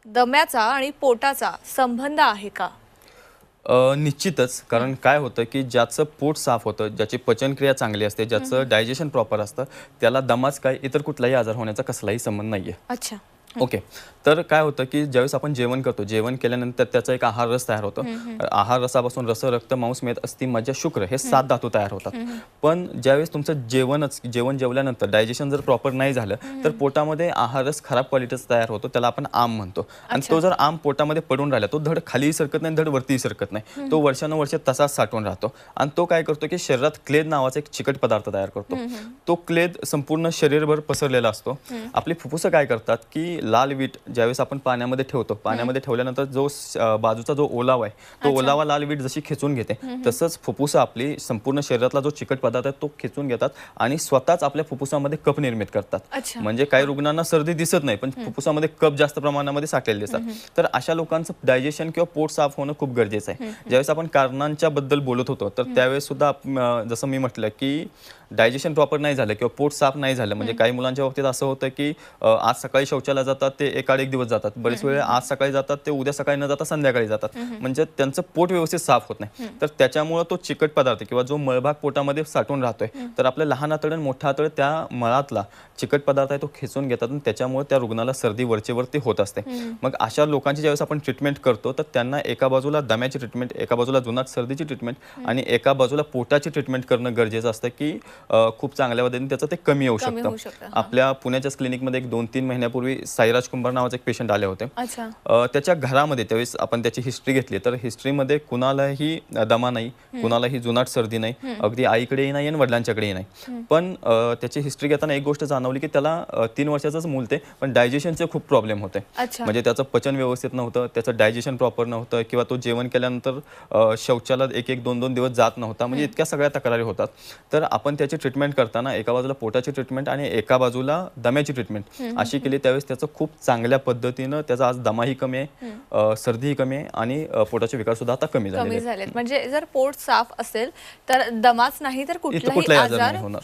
दम्याचा आणि पोटाचा संबंध आहे का? निश्चितच. कारण काय होतं की ज्याचं पोट साफ होतं, ज्याची पचनक्रिया चांगली असते, ज्याचं डायजेशन प्रॉपर असतं, त्याला दमाच काय इतर कुठलाही आजार होण्याचा कसलाही संबंध नाहीये. अच्छा. ओके. तर काय होतं की ज्यावेळेस आपण जेवण करतो, जेवण केल्यानंतर त्याचा एक आहार रस तयार होतो. आहार रसापासून रस, रक्त, मांस, मेद, अस्थि, मज्जा, शुक्र हे 7 धातू तयार होतात. पण ज्यावेळेस तुमचं जेवण जेवल्यानंतर डायजेशन जर प्रॉपर नाही झालं तर पोटामध्ये आहार रस खराब क्वालिटीचा तयार होतो, त्याला आपण आम म्हणतो. आणि तो जर आम पोटामध्ये पडून राहिला, तो धड खालीही सरकत नाही, धड वरतीही सरकत नाही, तो वर्षानुवर्षे तसाच साठवून राहतो. आणि तो काय करतो की शरीरात क्लेद नावाचा एक चिकट पदार्थ तयार करतो. तो क्लेद संपूर्ण शरीरभर पसरलेला असतो. आपली फुफ्फुसं काय करतात की लाल वीट ज्यावेळेस आपण पाण्यामध्ये ठेवतो, पाण्यामध्ये ठेवल्यानंतर जो बाजूचा जो ओलावा आहे, तो ओलावा लाल वीट जशी खेचून घेते, तसंच फुफ्फुसं आपली संपूर्ण शरीरातला जो चिकट पदार्थ आहे तो खेचून घेतात आणि स्वतःच आपल्या फुफ्फुसामध्ये कफ निर्मित करतात. म्हणजे काही रुग्णांना सर्दी दिसत नाही, पण फुफ्फुसामध्ये कफ जास्त प्रमाणामध्ये साठलेले दिसतात. तर अशा लोकांचं डायजेशन किंवा पोट साफ होणं खूप गरजेचं आहे. ज्यावेळेस आपण कारणांच्या बद्दल बोलत होतो, तर त्यावेळेस सुद्धा जसं मी म्हटलं की डायजेशन प्रॉपर नाही झालं किंवा पोट साफ नाही झालं, म्हणजे काही मुलांच्या बाबतीत असं होतं की आज सकाळी शौचाला जातात, ते एकाड एक दिवस जातात, बरेच वेळ आज सकाळी जातात, ते उद्या सकाळी न जाता संध्याकाळी जातात, म्हणजे त्यांचं पोट व्यवस्थित साफ होत नाही. तर त्याच्यामुळे तो चिकट पदार्थ किंवा जो मळभाग पोटामध्ये साठून राहतोय, तर आपलं लहान आतडं आणि मोठा आतडं त्या मळातला चिकट पदार्थ आहे तो खेचून घेतात आणि त्याच्यामुळे त्या रुग्णाला सर्दी वरचेवरती होत असते. मग अशा लोकांची ज्यावेळेस आपण ट्रीटमेंट करतो, तर त्यांना एका बाजूला दम्याची ट्रीटमेंट, एका बाजूला जुनाट सर्दीची ट्रीटमेंट आणि एका बाजूला पोटाची ट्रीटमेंट करणं गरजेचं असतं की खूप चांगल्या पद्धतीने त्याचं ते कमी होऊ शकतं. आपल्या पुण्याच्याच क्लिनिकमध्ये एक 2-3 महिन्यापूर्वी साईराज कुंभार नावाचे एक पेशंट आले होते. त्याच्या घरामध्ये त्यावेळेस आपण त्याची हिस्ट्री घेतली, तर हिस्ट्रीमध्ये कुणालाही दमा नाही, कुणालाही जुनाट सर्दी नाही, अगदी आईकडेही नाही आणि वडिलांच्याकडेही नाही. पण त्याची हिस्ट्री घेताना एक गोष्ट जाणवली की त्याला 3 वर्षाचंच मूल ते, पण डायजेशनचे खूप प्रॉब्लेम होते. म्हणजे त्याचं पचन व्यवस्थित नव्हतं, त्याचं डायजेशन प्रॉपर नव्हतं किंवा तो जेवण केल्यानंतर शौचाला 1-1, 2-2 दिवस जात नव्हता, म्हणजे इतक्या सगळ्या तक्रारी होतात. तर आपण त्याची ट्रीटमेंट करताना एका बाजूला पोटाची ट्रीटमेंट आणि एका बाजूला दम्याची ट्रीटमेंट अशी केली, त्यावेळेस त्याचं खूप चांगल्या पद्धतीनं त्याचा आज दमाही कमी आहे, सर्दीही कमी आहे आणि पोटाचे विकार सुद्धा आता कमी झाले. म्हणजे जर पोट साफ असेल तर दमाच नाही तर कुठलाही आजार होत